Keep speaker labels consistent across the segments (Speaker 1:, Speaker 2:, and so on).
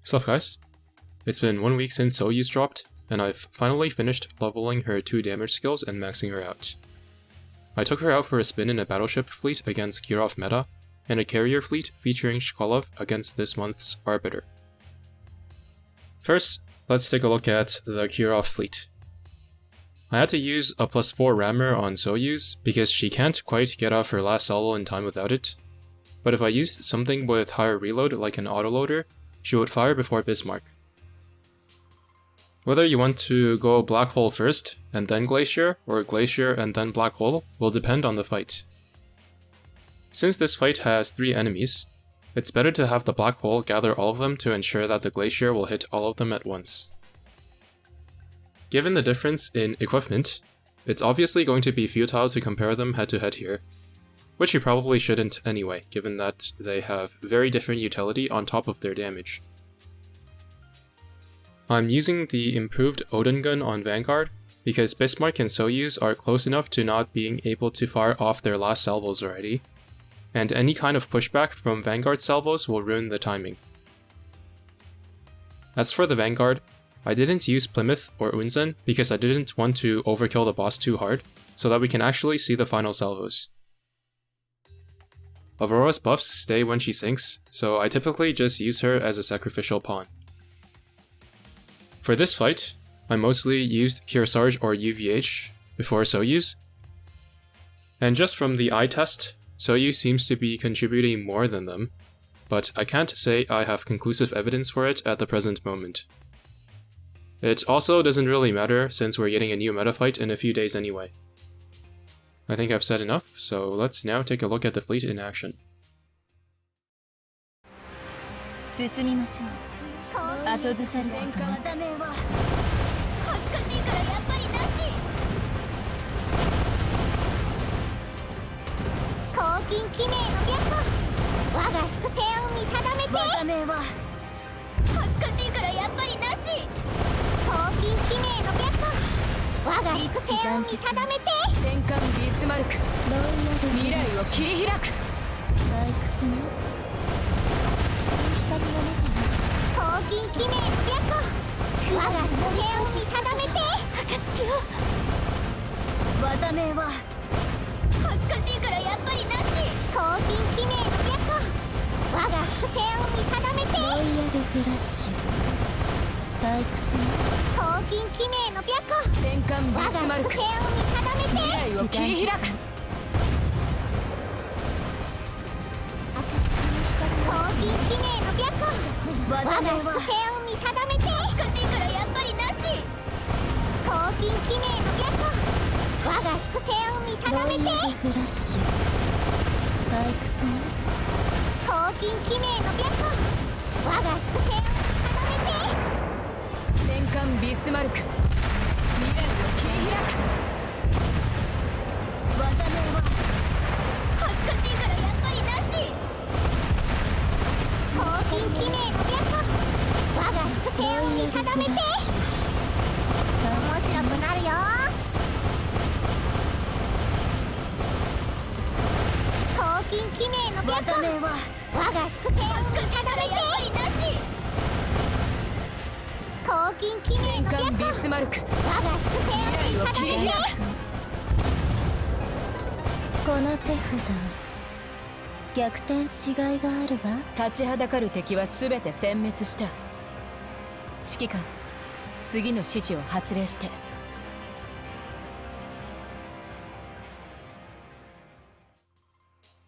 Speaker 1: Sup guys? It's been 1 week since Soyuz dropped, and I've finally finished leveling her 2 damage skills and maxing her out. I took her out for a spin in a battleship fleet against Kirov meta, and a carrier fleet featuring Shkolov against this month's Arbiter. First, let's take a look at the Kirov fleet. I had to use a +4 rammer on Soyuz because she can't quite get off her last salvo in time without it, but if I used something with higher reload like an autoloader, she would fire before Bismarck. Whether you want to go Black Hole first and then Glacier, or Glacier and then Black Hole, will depend on the fight. Since this fight has 3 enemies, it's better to have the Black Hole gather all of them to ensure that the Glacier will hit all of them at once. Given the difference in equipment, it's obviously going to be futile to compare them head to head here, which you probably shouldn't anyway, given that they have very different utility on top of their damage. I'm using the improved Odin gun on Vanguard because Bismarck and Soyuz are close enough to not being able to fire off their last salvos already, and any kind of pushback from Vanguard salvos will ruin the timing. As for the Vanguard, I didn't use Plymouth or Unzen because I didn't want to overkill the boss too hard, so that we can actually see the final salvos. Aurora's buffs stay when she sinks, so I typically just use her as a sacrificial pawn. For this fight, I mostly used Kearsarge or UVH before Soyuz, and just from the eye test, Soyuz seems to be contributing more than them, but I can't say I have conclusive evidence for it at the present moment. It also doesn't really matter since we're getting a new meta fight in a few days anyway. I think I've said enough, so let's now take a look at the fleet in action.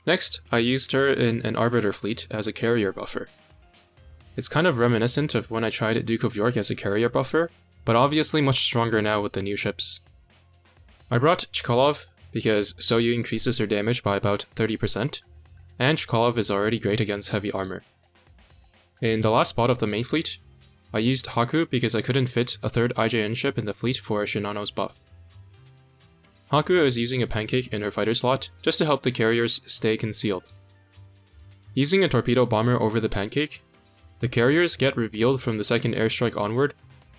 Speaker 1: Next, I used her in an Arbiter fleet as a carrier buffer. It's kind of reminiscent of when I tried Duke of York as a carrier buffer, but obviously much stronger now with the new ships. I brought Shkolov because Soyuz increases her damage by about 30%, and Shkolov is already great against heavy armor. In the last spot of the main fleet, I used Haku because I couldn't fit a 3rd IJN ship in the fleet for Shinano's buff. Haku is using a pancake in her fighter slot just to help the carriers stay concealed. Using a torpedo bomber over the pancake, the carriers get revealed from the 2nd airstrike onward,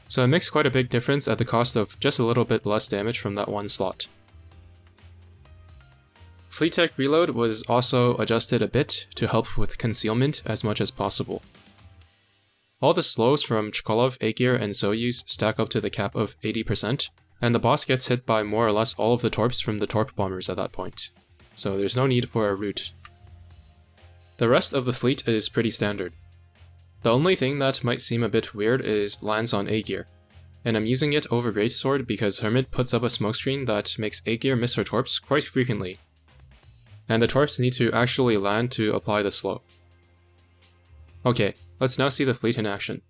Speaker 1: so it makes quite a big difference at the cost of just a little bit less damage from that one slot. Fleet Tech Reload was also adjusted a bit to help with concealment as much as possible. All the slows from Chkolov, Aegir, and Soyuz stack up to the cap of 80%, and the boss gets hit by more or less all of the torps from the torp bombers at that point, so there's no need for a route. The rest of the fleet is pretty standard. The only thing that might seem a bit weird is lands on Aegir, and I'm using it over Greatsword because Hermit puts up a smokescreen that makes Aegir miss her torps quite frequently, and the torps need to actually land to apply the slow. Okay, let's now see the fleet in action.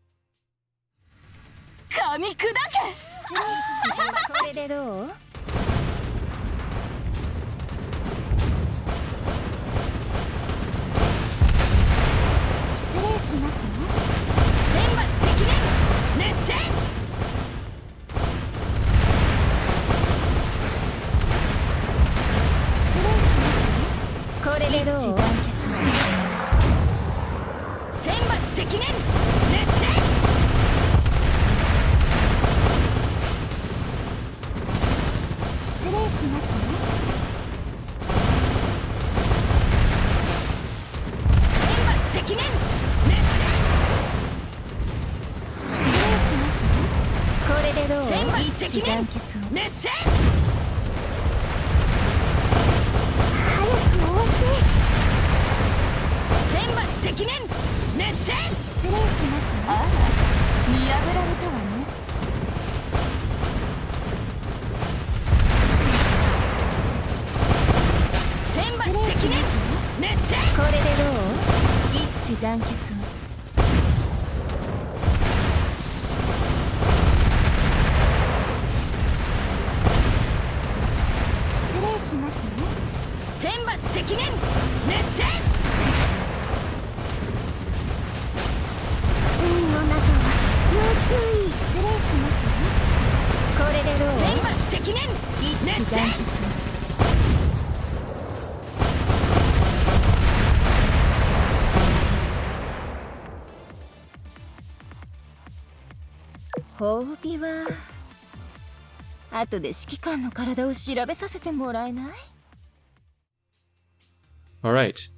Speaker 1: Alright,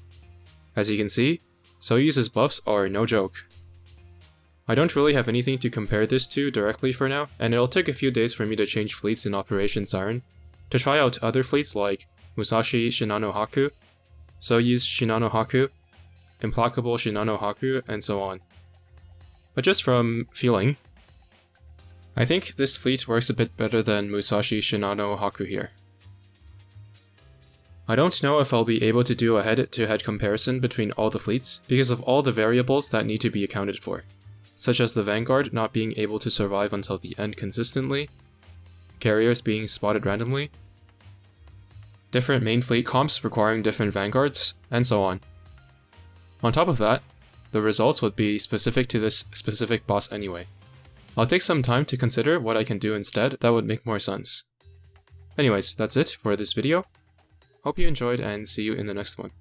Speaker 1: as you can see, Soyuz's buffs are no joke. I don't really have anything to compare this to directly for now, and it'll take a few days for me to change fleets in Operation Siren, to try out other fleets like Musashi Shinano Haku, Soyuz Shinano Haku, Implacable Shinano Haku, and so on. But just from feeling, I think this fleet works a bit better than Musashi Shinano Haku here. I don't know if I'll be able to do a head-to-head comparison between all the fleets because of all the variables that need to be accounted for, such as the Vanguard not being able to survive until the end consistently, carriers being spotted randomly, different main fleet comps requiring different Vanguards, and so on. On top of that, the results would be specific to this specific boss anyway. I'll take some time to consider what I can do instead that would make more sense. Anyways, that's it for this video. Hope you enjoyed and see you in the next one.